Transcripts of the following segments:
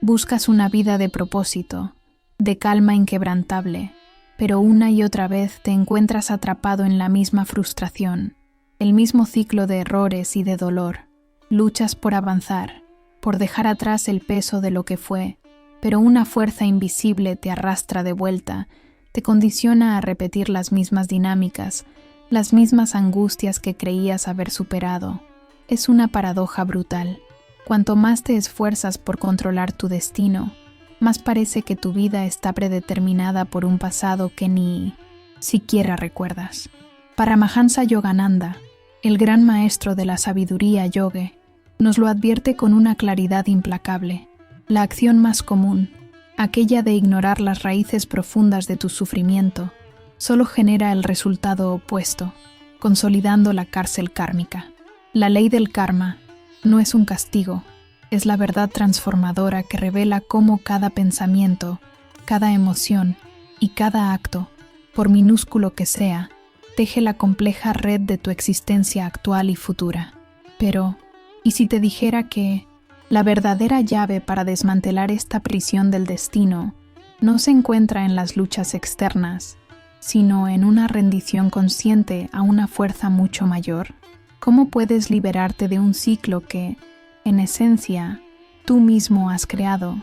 Buscas una vida de propósito, de calma inquebrantable, pero una y otra vez te encuentras atrapado en la misma frustración, el mismo ciclo de errores y de dolor. Luchas por avanzar, por dejar atrás el peso de lo que fue, pero una fuerza invisible te arrastra de vuelta, te condiciona a repetir las mismas dinámicas, las mismas angustias que creías haber superado. Es una paradoja brutal. Cuanto más te esfuerzas por controlar tu destino, más parece que tu vida está predeterminada por un pasado que ni siquiera recuerdas. Paramahansa Yogananda, el gran maestro de la sabiduría yogue, nos lo advierte con una claridad implacable. La acción más común, aquella de ignorar las raíces profundas de tu sufrimiento, solo genera el resultado opuesto, consolidando la cárcel kármica. La ley del karma no es un castigo, es la verdad transformadora que revela cómo cada pensamiento, cada emoción y cada acto, por minúsculo que sea, teje la compleja red de tu existencia actual y futura. Pero, ¿y si te dijera que la verdadera llave para desmantelar esta prisión del destino no se encuentra en las luchas externas, sino en una rendición consciente a una fuerza mucho mayor? ¿Cómo puedes liberarte de un ciclo que, en esencia, tú mismo has creado,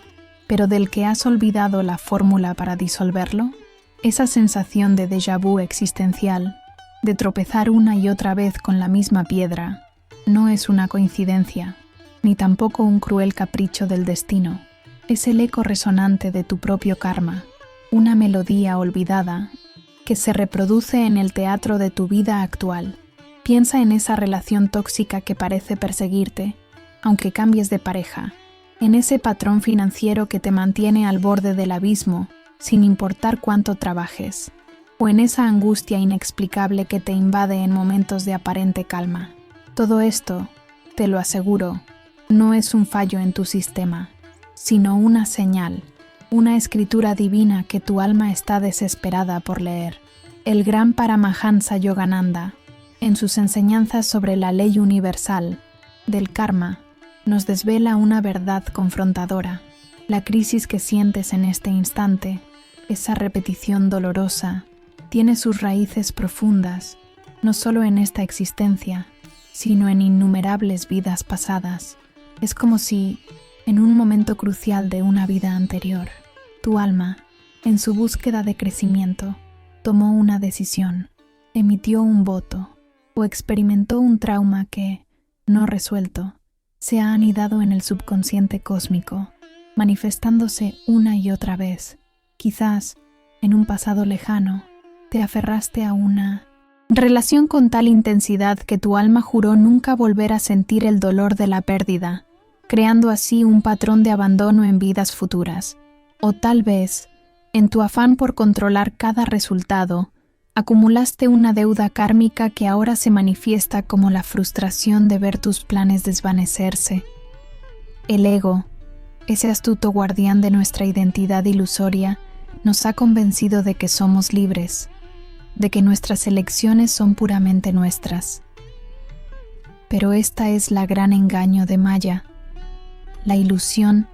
pero del que has olvidado la fórmula para disolverlo? Esa sensación de déjà vu existencial, de tropezar una y otra vez con la misma piedra, no es una coincidencia, ni tampoco un cruel capricho del destino. Es el eco resonante de tu propio karma, una melodía olvidada que se reproduce en el teatro de tu vida actual. Piensa en esa relación tóxica que parece perseguirte, aunque cambies de pareja, en ese patrón financiero que te mantiene al borde del abismo, sin importar cuánto trabajes, o en esa angustia inexplicable que te invade en momentos de aparente calma. Todo esto, te lo aseguro, no es un fallo en tu sistema, sino una señal, una escritura divina que tu alma está desesperada por leer. El gran Paramahansa Yogananda, en sus enseñanzas sobre la ley universal del karma, nos desvela una verdad confrontadora. La crisis que sientes en este instante, esa repetición dolorosa, tiene sus raíces profundas, no solo en esta existencia, sino en innumerables vidas pasadas. Es como si, en un momento crucial de una vida anterior, tu alma, en su búsqueda de crecimiento, tomó una decisión, emitió un voto, o experimentó un trauma que, no resuelto, se ha anidado en el subconsciente cósmico, manifestándose una y otra vez. Quizás, en un pasado lejano, te aferraste a una relación con tal intensidad que tu alma juró nunca volver a sentir el dolor de la pérdida, creando así un patrón de abandono en vidas futuras. O tal vez, en tu afán por controlar cada resultado, acumulaste una deuda kármica que ahora se manifiesta como la frustración de ver tus planes desvanecerse. El ego, ese astuto guardián de nuestra identidad ilusoria, nos ha convencido de que somos libres, de que nuestras elecciones son puramente nuestras. Pero esta es la gran engaño de Maya, la ilusión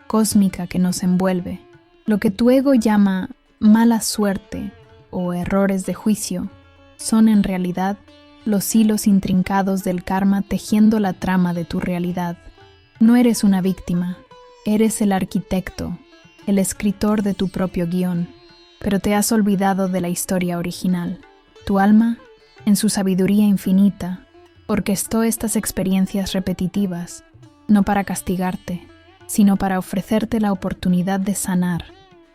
cósmica que nos envuelve. Lo que tu ego llama mala suerte o errores de juicio son en realidad los hilos intrincados del karma tejiendo la trama de tu realidad. No eres una víctima, eres el arquitecto, el escritor de tu propio guión, pero te has olvidado de la historia original. Tu alma, en su sabiduría infinita, orquestó estas experiencias repetitivas, no para castigarte, sino para ofrecerte la oportunidad de sanar,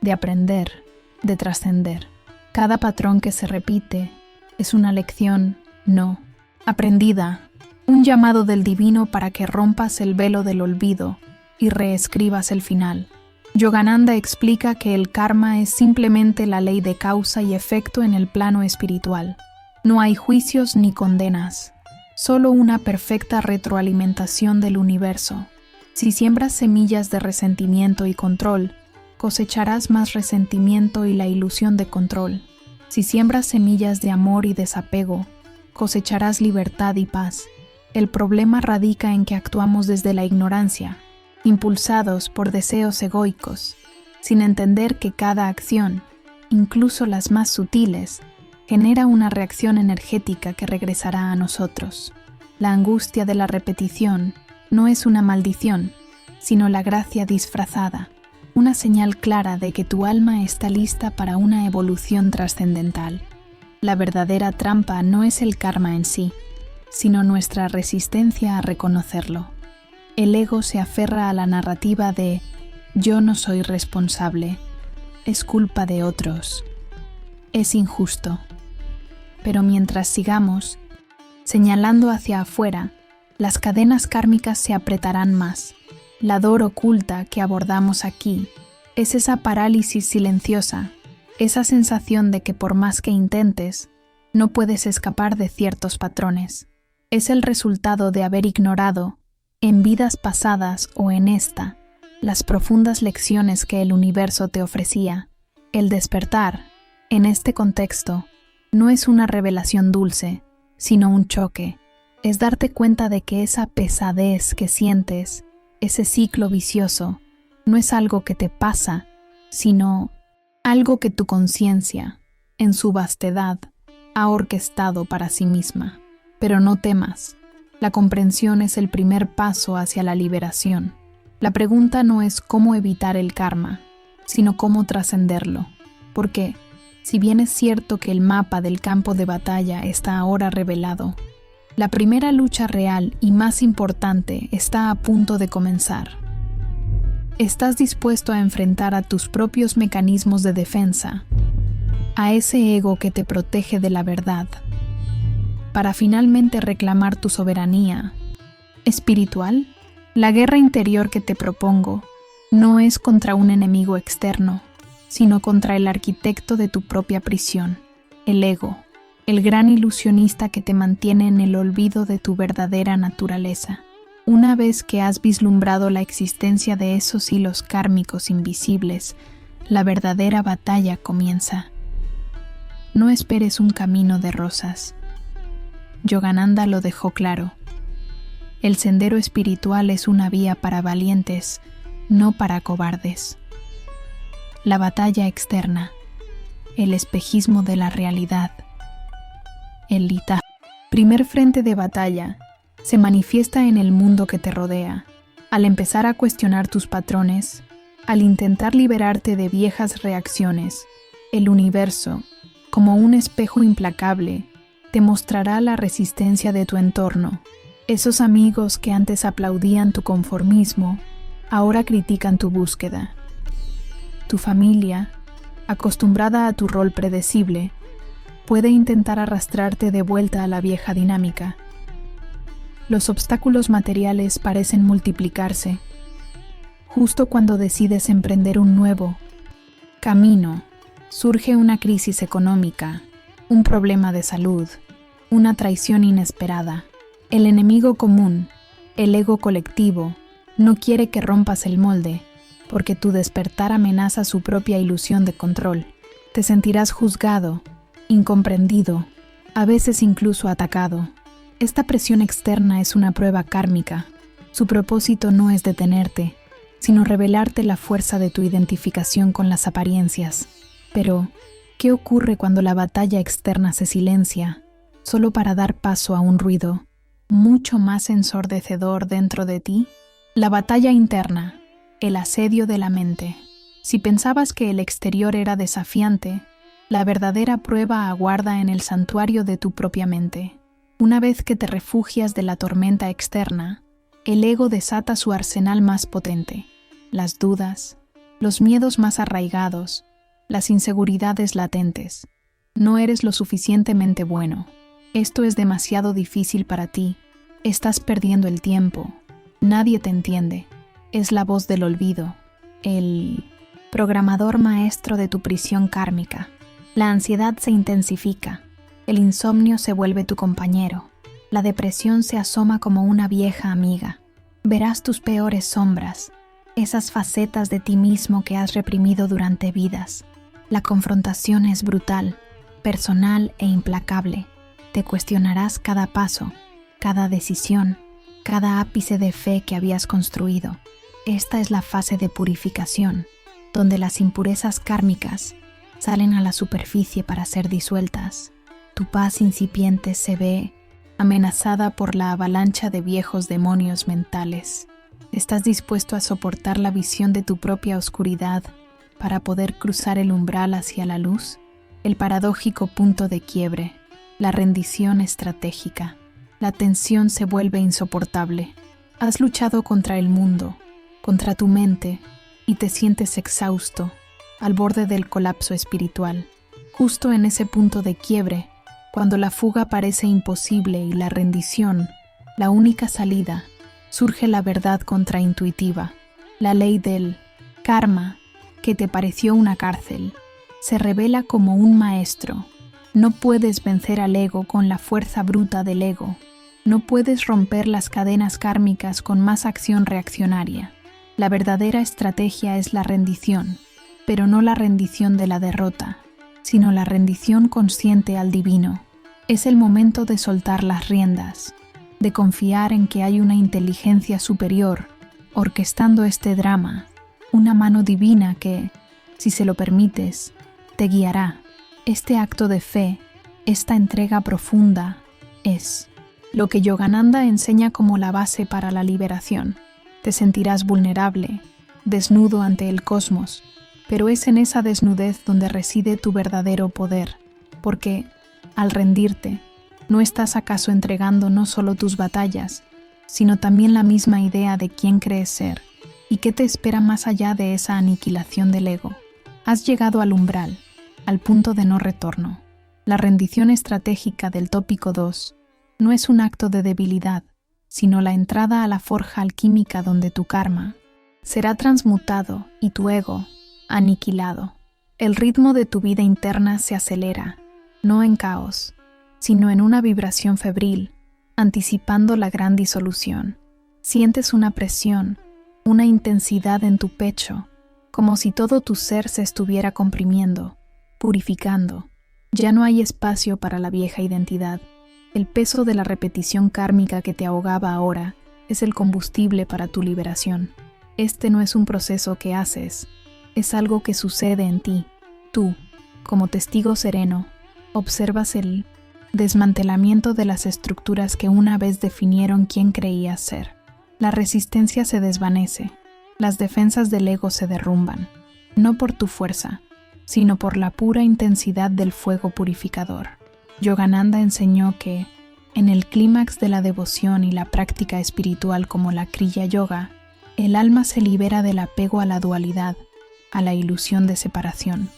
de aprender, de trascender. Cada patrón que se repite es una lección no aprendida, un llamado del divino para que rompas el velo del olvido y reescribas el final. Yogananda explica que el karma es simplemente la ley de causa y efecto en el plano espiritual. No hay juicios ni condenas, solo una perfecta retroalimentación del universo. Si siembras semillas de resentimiento y control, cosecharás más resentimiento y la ilusión de control. Si siembras semillas de amor y desapego, cosecharás libertad y paz. El problema radica en que actuamos desde la ignorancia, impulsados por deseos egoicos, sin entender que cada acción, incluso las más sutiles, genera una reacción energética que regresará a nosotros. La angustia de la repetición no es una maldición, sino la gracia disfrazada, una señal clara de que tu alma está lista para una evolución trascendental. La verdadera trampa no es el karma en sí, sino nuestra resistencia a reconocerlo. El ego se aferra a la narrativa de «yo no soy responsable, es culpa de otros, es injusto». Pero mientras sigamos señalando hacia afuera, las cadenas kármicas se apretarán más. La dor oculta que abordamos aquí es esa parálisis silenciosa, esa sensación de que por más que intentes, no puedes escapar de ciertos patrones. Es el resultado de haber ignorado, en vidas pasadas o en esta, las profundas lecciones que el universo te ofrecía. El despertar, en este contexto, no es una revelación dulce, sino un choque. Es darte cuenta de que esa pesadez que sientes, ese ciclo vicioso, no es algo que te pasa, sino algo que tu conciencia, en su vastedad, ha orquestado para sí misma. Pero no temas, la comprensión es el primer paso hacia la liberación. La pregunta no es cómo evitar el karma, sino cómo trascenderlo. Porque, si bien es cierto que el mapa del campo de batalla está ahora revelado, la primera lucha real y más importante está a punto de comenzar. ¿Estás dispuesto a enfrentar a tus propios mecanismos de defensa, a ese ego que te protege de la verdad, para finalmente reclamar tu soberanía espiritual? La guerra interior que te propongo no es contra un enemigo externo, sino contra el arquitecto de tu propia prisión, el ego, el gran ilusionista que te mantiene en el olvido de tu verdadera naturaleza. Una vez que has vislumbrado la existencia de esos hilos kármicos invisibles, la verdadera batalla comienza. No esperes un camino de rosas. Yogananda lo dejó claro. El sendero espiritual es una vía para valientes, no para cobardes. La batalla externa, el espejismo de la realidad, el lita, primer frente de batalla, se manifiesta en el mundo que te rodea. Al empezar a cuestionar tus patrones, al intentar liberarte de viejas reacciones, el universo, como un espejo implacable, te mostrará la resistencia de tu entorno. Esos amigos que antes aplaudían tu conformismo, ahora critican tu búsqueda. Tu familia, acostumbrada a tu rol predecible, puede intentar arrastrarte de vuelta a la vieja dinámica. Los obstáculos materiales parecen multiplicarse. Justo cuando decides emprender un nuevo camino, surge una crisis económica, un problema de salud, una traición inesperada. El enemigo común, el ego colectivo, no quiere que rompas el molde, porque tu despertar amenaza su propia ilusión de control. Te sentirás juzgado, incomprendido, a veces incluso atacado. Esta presión externa es una prueba kármica. Su propósito no es detenerte, sino revelarte la fuerza de tu identificación con las apariencias. Pero, ¿qué ocurre cuando la batalla externa se silencia, solo para dar paso a un ruido mucho más ensordecedor dentro de ti? La batalla interna, el asedio de la mente. Si pensabas que el exterior era desafiante, la verdadera prueba aguarda en el santuario de tu propia mente. Una vez que te refugias de la tormenta externa, el ego desata su arsenal más potente, las dudas, los miedos más arraigados, las inseguridades latentes. No eres lo suficientemente bueno. Esto es demasiado difícil para ti. Estás perdiendo el tiempo. Nadie te entiende. Es la voz del olvido, el programador maestro de tu prisión kármica. La ansiedad se intensifica. El insomnio se vuelve tu compañero. La depresión se asoma como una vieja amiga. Verás tus peores sombras, esas facetas de ti mismo que has reprimido durante vidas. La confrontación es brutal, personal e implacable. Te cuestionarás cada paso, cada decisión, cada ápice de fe que habías construido. Esta es la fase de purificación, donde las impurezas kármicas salen a la superficie para ser disueltas. Tu paz incipiente se ve amenazada por la avalancha de viejos demonios mentales. ¿Estás dispuesto a soportar la visión de tu propia oscuridad para poder cruzar el umbral hacia la luz? El paradójico punto de quiebre, la rendición estratégica. La tensión se vuelve insoportable. Has luchado contra el mundo, contra tu mente, y te sientes exhausto, al borde del colapso espiritual. Justo en ese punto de quiebre, cuando la fuga parece imposible y la rendición, la única salida, surge la verdad contraintuitiva, la ley del karma, que te pareció una cárcel, se revela como un maestro. No puedes vencer al ego con la fuerza bruta del ego. No puedes romper las cadenas kármicas con más acción reaccionaria. La verdadera estrategia es la rendición, pero no la rendición de la derrota, sino la rendición consciente al divino. Es el momento de soltar las riendas, de confiar en que hay una inteligencia superior orquestando este drama, una mano divina que, si se lo permites, te guiará. Este acto de fe, esta entrega profunda, es lo que Yogananda enseña como la base para la liberación. Te sentirás vulnerable, desnudo ante el cosmos, pero es en esa desnudez donde reside tu verdadero poder, porque, al rendirte, ¿no estás acaso entregando no solo tus batallas, sino también la misma idea de quién crees ser y qué te espera más allá de esa aniquilación del ego? Has llegado al umbral, al punto de no retorno. La rendición estratégica del tópico 2 no es un acto de debilidad, sino la entrada a la forja alquímica donde tu karma será transmutado y tu ego aniquilado. El ritmo de tu vida interna se acelera, no en caos, sino en una vibración febril, anticipando la gran disolución. Sientes una presión, una intensidad en tu pecho, como si todo tu ser se estuviera comprimiendo, purificando. Ya no hay espacio para la vieja identidad. El peso de la repetición kármica que te ahogaba ahora es el combustible para tu liberación. Este no es un proceso que haces, es algo que sucede en ti. Tú, como testigo sereno, observas el desmantelamiento de las estructuras que una vez definieron quién creías ser. La resistencia se desvanece, las defensas del ego se derrumban, no por tu fuerza, sino por la pura intensidad del fuego purificador. Yogananda enseñó que, en el clímax de la devoción y la práctica espiritual como la Kriya Yoga, el alma se libera del apego a la dualidad, a la ilusión de separación.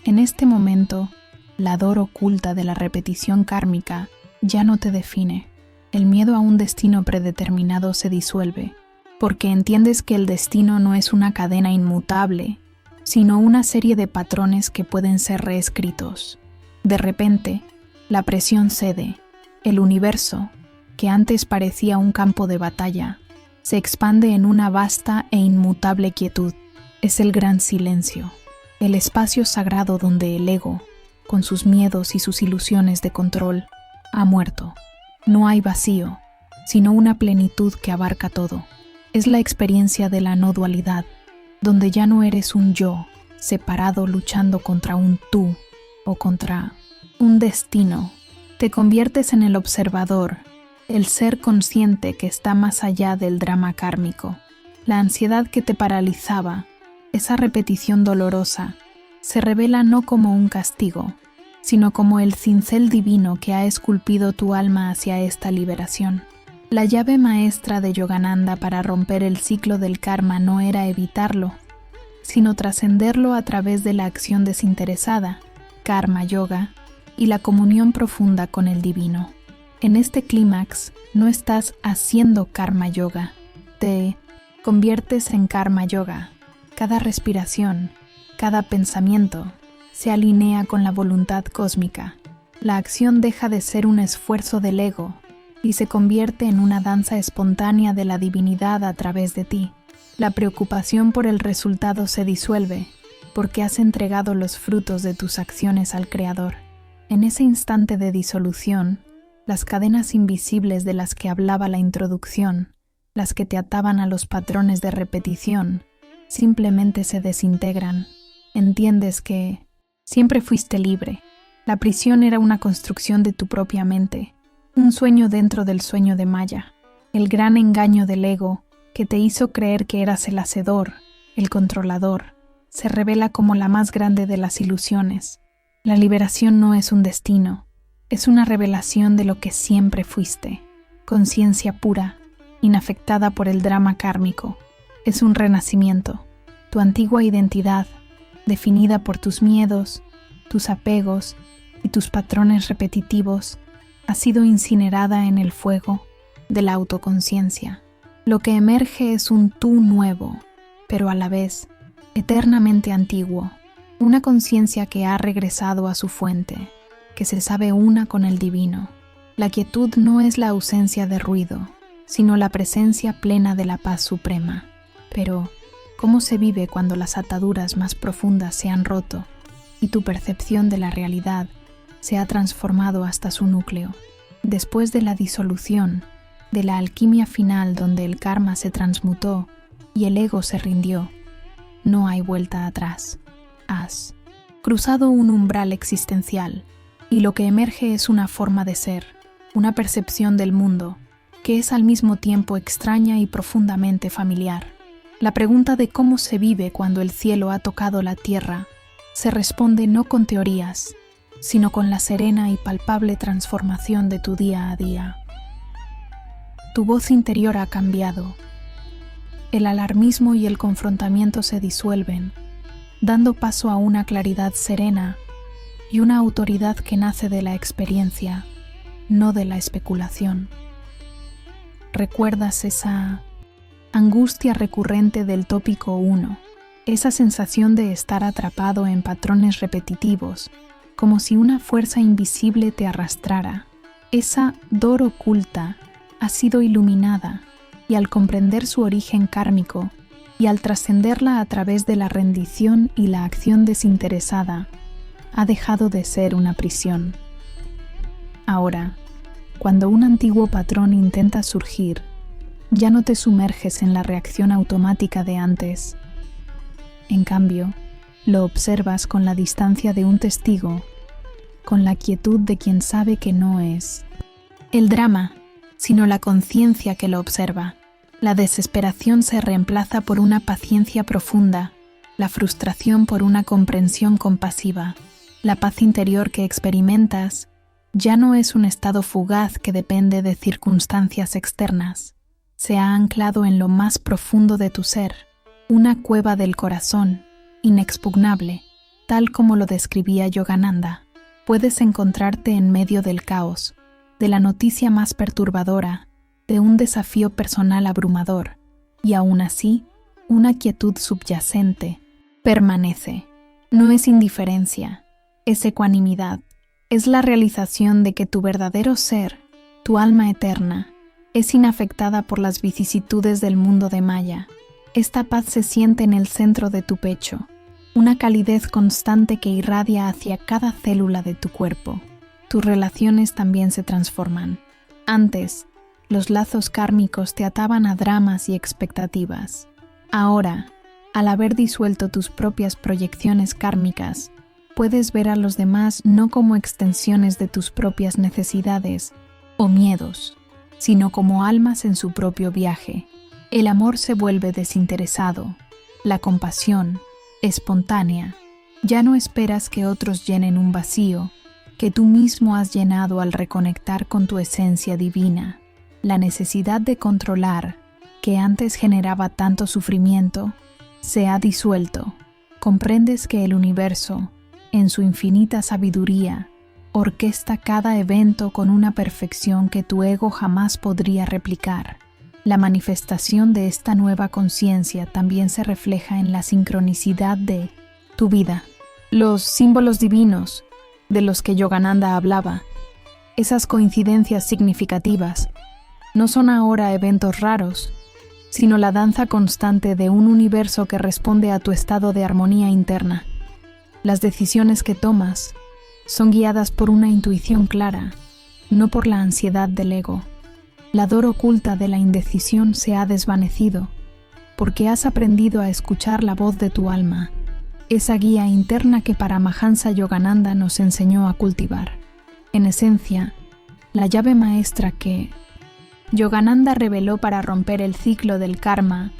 En este momento, la dor oculta de la repetición kármica ya no te define. El miedo a un destino predeterminado se disuelve, porque entiendes que el destino no es una cadena inmutable, sino una serie de patrones que pueden ser reescritos. De repente, la presión cede. El universo, que antes parecía un campo de batalla, se expande en una vasta e inmutable quietud. Es el gran silencio, el espacio sagrado donde el ego, con sus miedos y sus ilusiones de control, ha muerto. No hay vacío, sino una plenitud que abarca todo. Es la experiencia de la no dualidad, donde ya no eres un yo, separado luchando contra un tú o contra un destino. Te conviertes en el observador, el ser consciente que está más allá del drama kármico. La ansiedad que te paralizaba, esa repetición dolorosa, se revela no como un castigo, sino como el cincel divino que ha esculpido tu alma hacia esta liberación. La llave maestra de Yogananda para romper el ciclo del karma no era evitarlo, sino trascenderlo a través de la acción desinteresada, karma yoga, y la comunión profunda con el divino. En este clímax no estás haciendo karma yoga, te conviertes en karma yoga. Cada respiración, cada pensamiento, se alinea con la voluntad cósmica. La acción deja de ser un esfuerzo del ego y se convierte en una danza espontánea de la divinidad a través de ti. La preocupación por el resultado se disuelve porque has entregado los frutos de tus acciones al Creador. En ese instante de disolución, las cadenas invisibles de las que hablaba la introducción las que te ataban a los patrones de repetición, simplemente se desintegran. Entiendes que siempre fuiste libre. La prisión era una construcción de tu propia mente, un sueño dentro del sueño de Maya, el gran engaño del ego que te hizo creer que eras el hacedor, el controlador, se revela como la más grande de las ilusiones. La liberación no es un destino, es una revelación de lo que siempre fuiste, conciencia pura, inafectada por el drama kármico. Es un renacimiento, tu antigua identidad, definida por tus miedos, tus apegos y tus patrones repetitivos, ha sido incinerada en el fuego de la autoconciencia. Lo que emerge es un tú nuevo, pero a la vez eternamente antiguo, una conciencia que ha regresado a su fuente, que se sabe una con el divino. La quietud no es la ausencia de ruido, sino la presencia plena de la paz suprema. Pero, ¿cómo se vive cuando las ataduras más profundas se han roto y tu percepción de la realidad se ha transformado hasta su núcleo? Después de la disolución, de la alquimia final donde el karma se transmutó y el ego se rindió, no hay vuelta atrás. Has cruzado un umbral existencial y lo que emerge es una forma de ser, una percepción del mundo que es al mismo tiempo extraña y profundamente familiar. La pregunta de cómo se vive cuando el cielo ha tocado la tierra se responde no con teorías, sino con la serena y palpable transformación de tu día a día. Tu voz interior ha cambiado. El alarmismo y el confrontamiento se disuelven, dando paso a una claridad serena y una autoridad que nace de la experiencia, no de la especulación. ¿Recuerdas esa angustia recurrente del tópico 1? Esa sensación de estar atrapado en patrones repetitivos, como si una fuerza invisible te arrastrara. Esa dor oculta ha sido iluminada y al comprender su origen kármico y al trascenderla a través de la rendición y la acción desinteresada, ha dejado de ser una prisión. Ahora, cuando un antiguo patrón intenta surgir, ya no te sumerges en la reacción automática de antes. En cambio, lo observas con la distancia de un testigo, con la quietud de quien sabe que no es el drama, sino la conciencia que lo observa. La desesperación se reemplaza por una paciencia profunda, la frustración por una comprensión compasiva. La paz interior que experimentas ya no es un estado fugaz que depende de circunstancias externas. Se ha anclado en lo más profundo de tu ser, una cueva del corazón, inexpugnable, tal como lo describía Yogananda. Puedes encontrarte en medio del caos, de la noticia más perturbadora, de un desafío personal abrumador, y aún así, una quietud subyacente permanece. No es indiferencia, es ecuanimidad. Es la realización de que tu verdadero ser, tu alma eterna, es inafectada por las vicisitudes del mundo de Maya. Esta paz se siente en el centro de tu pecho, una calidez constante que irradia hacia cada célula de tu cuerpo. Tus relaciones también se transforman. Antes, los lazos kármicos te ataban a dramas y expectativas. Ahora, al haber disuelto tus propias proyecciones kármicas, puedes ver a los demás no como extensiones de tus propias necesidades o miedos, sino como almas en su propio viaje. El amor se vuelve desinteresado, la compasión, espontánea. Ya no esperas que otros llenen un vacío que tú mismo has llenado al reconectar con tu esencia divina. La necesidad de controlar, que antes generaba tanto sufrimiento, se ha disuelto. Comprendes que el universo, en su infinita sabiduría, orquesta cada evento con una perfección que tu ego jamás podría replicar. La manifestación de esta nueva conciencia también se refleja en la sincronicidad de tu vida. Los símbolos divinos de los que Yogananda hablaba, esas coincidencias significativas, no son ahora eventos raros, sino la danza constante de un universo que responde a tu estado de armonía interna. Las decisiones que tomas son guiadas por una intuición clara, no por la ansiedad del ego. La dor oculta de la indecisión se ha desvanecido, porque has aprendido a escuchar la voz de tu alma, esa guía interna que Paramahansa Yogananda nos enseñó a cultivar. En esencia, la llave maestra que Yogananda reveló para romper el ciclo del karma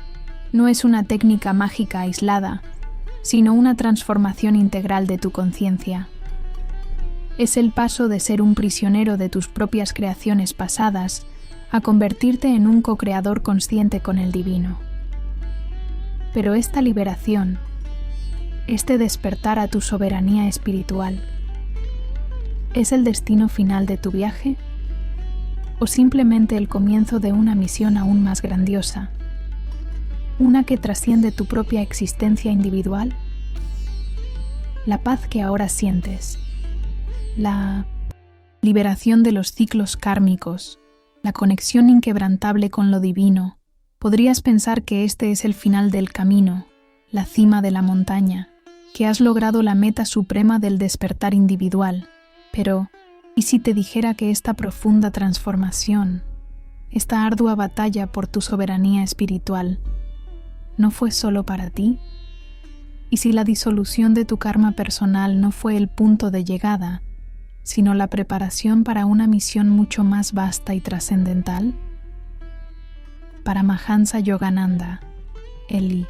no es una técnica mágica aislada, sino una transformación integral de tu conciencia. Es el paso de ser un prisionero de tus propias creaciones pasadas a convertirte en un co-creador consciente con el divino. Pero esta liberación, este despertar a tu soberanía espiritual, ¿es el destino final de tu viaje? ¿O simplemente el comienzo de una misión aún más grandiosa? ¿Una que trasciende tu propia existencia individual? La paz que ahora sientes, la liberación de los ciclos kármicos, la conexión inquebrantable con lo divino, podrías pensar que este es el final del camino, la cima de la montaña, que has logrado la meta suprema del despertar individual. Pero, ¿y si te dijera que esta profunda transformación, esta ardua batalla por tu soberanía espiritual, no fue solo para ti? ¿Y si la disolución de tu karma personal no fue el punto de llegada, sino la preparación para una misión mucho más vasta y trascendental? Paramahansa Yogananda, el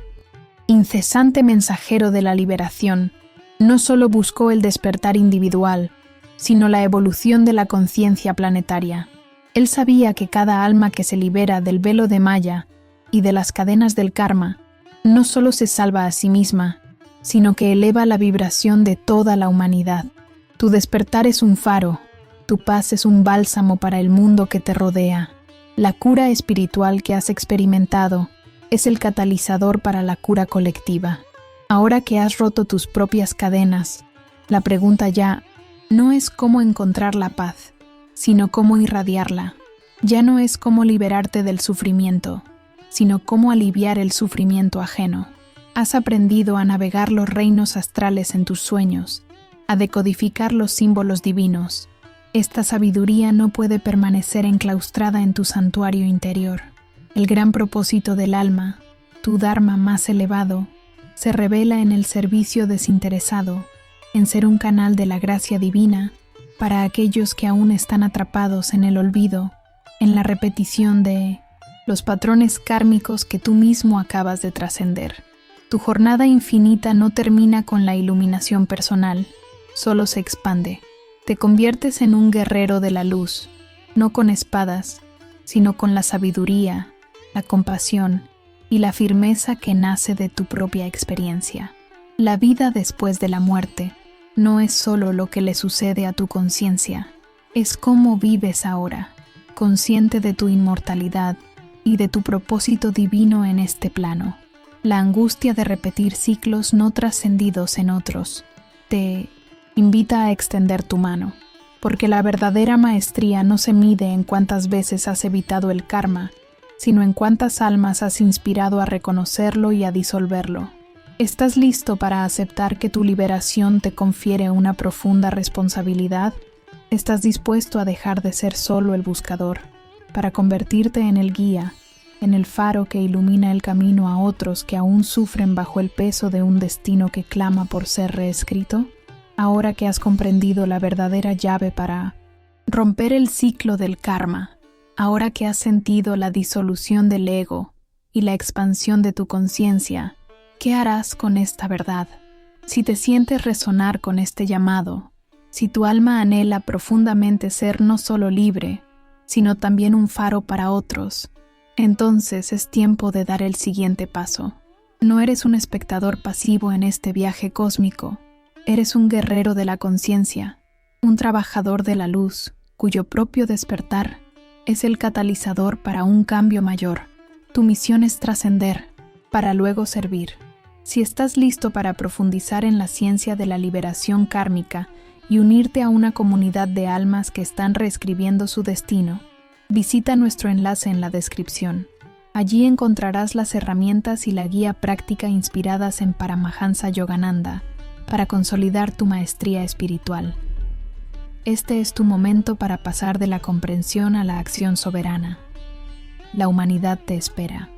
incesante mensajero de la liberación, no solo buscó el despertar individual, sino la evolución de la conciencia planetaria. Él sabía que cada alma que se libera del velo de Maya y de las cadenas del karma, no solo se salva a sí misma, sino que eleva la vibración de toda la humanidad. Tu despertar es un faro, tu paz es un bálsamo para el mundo que te rodea. La cura espiritual que has experimentado es el catalizador para la cura colectiva. Ahora que has roto tus propias cadenas, la pregunta ya no es cómo encontrar la paz, sino cómo irradiarla. Ya no es cómo liberarte del sufrimiento, sino cómo aliviar el sufrimiento ajeno. Has aprendido a navegar los reinos astrales en tus sueños, a decodificar los símbolos divinos. Esta sabiduría no puede permanecer enclaustrada en tu santuario interior. El gran propósito del alma, tu dharma más elevado, se revela en el servicio desinteresado, en ser un canal de la gracia divina para aquellos que aún están atrapados en el olvido, en la repetición de los patrones kármicos que tú mismo acabas de trascender. Tu jornada infinita no termina con la iluminación personal, solo se expande. Te conviertes en un guerrero de la luz, no con espadas, sino con la sabiduría, la compasión y la firmeza que nace de tu propia experiencia. La vida después de la muerte no es solo lo que le sucede a tu conciencia, es cómo vives ahora, consciente de tu inmortalidad y de tu propósito divino en este plano. La angustia de repetir ciclos no trascendidos en otros te invita a extender tu mano, porque la verdadera maestría no se mide en cuántas veces has evitado el karma, sino en cuántas almas has inspirado a reconocerlo y a disolverlo. ¿Estás listo para aceptar que tu liberación te confiere una profunda responsabilidad? ¿Estás dispuesto a dejar de ser solo el buscador, para convertirte en el guía, en el faro que ilumina el camino a otros que aún sufren bajo el peso de un destino que clama por ser reescrito? Ahora que has comprendido la verdadera llave para romper el ciclo del karma, ahora que has sentido la disolución del ego y la expansión de tu conciencia, ¿qué harás con esta verdad? Si te sientes resonar con este llamado, si tu alma anhela profundamente ser no solo libre, sino también un faro para otros, entonces es tiempo de dar el siguiente paso. No eres un espectador pasivo en este viaje cósmico, eres un guerrero de la conciencia, un trabajador de la luz, cuyo propio despertar es el catalizador para un cambio mayor. Tu misión es trascender, para luego servir. Si estás listo para profundizar en la ciencia de la liberación kármica y unirte a una comunidad de almas que están reescribiendo su destino, visita nuestro enlace en la descripción. Allí encontrarás las herramientas y la guía práctica inspiradas en Paramahansa Yogananda para consolidar tu maestría espiritual. Este es tu momento para pasar de la comprensión a la acción soberana. la humanidad te espera.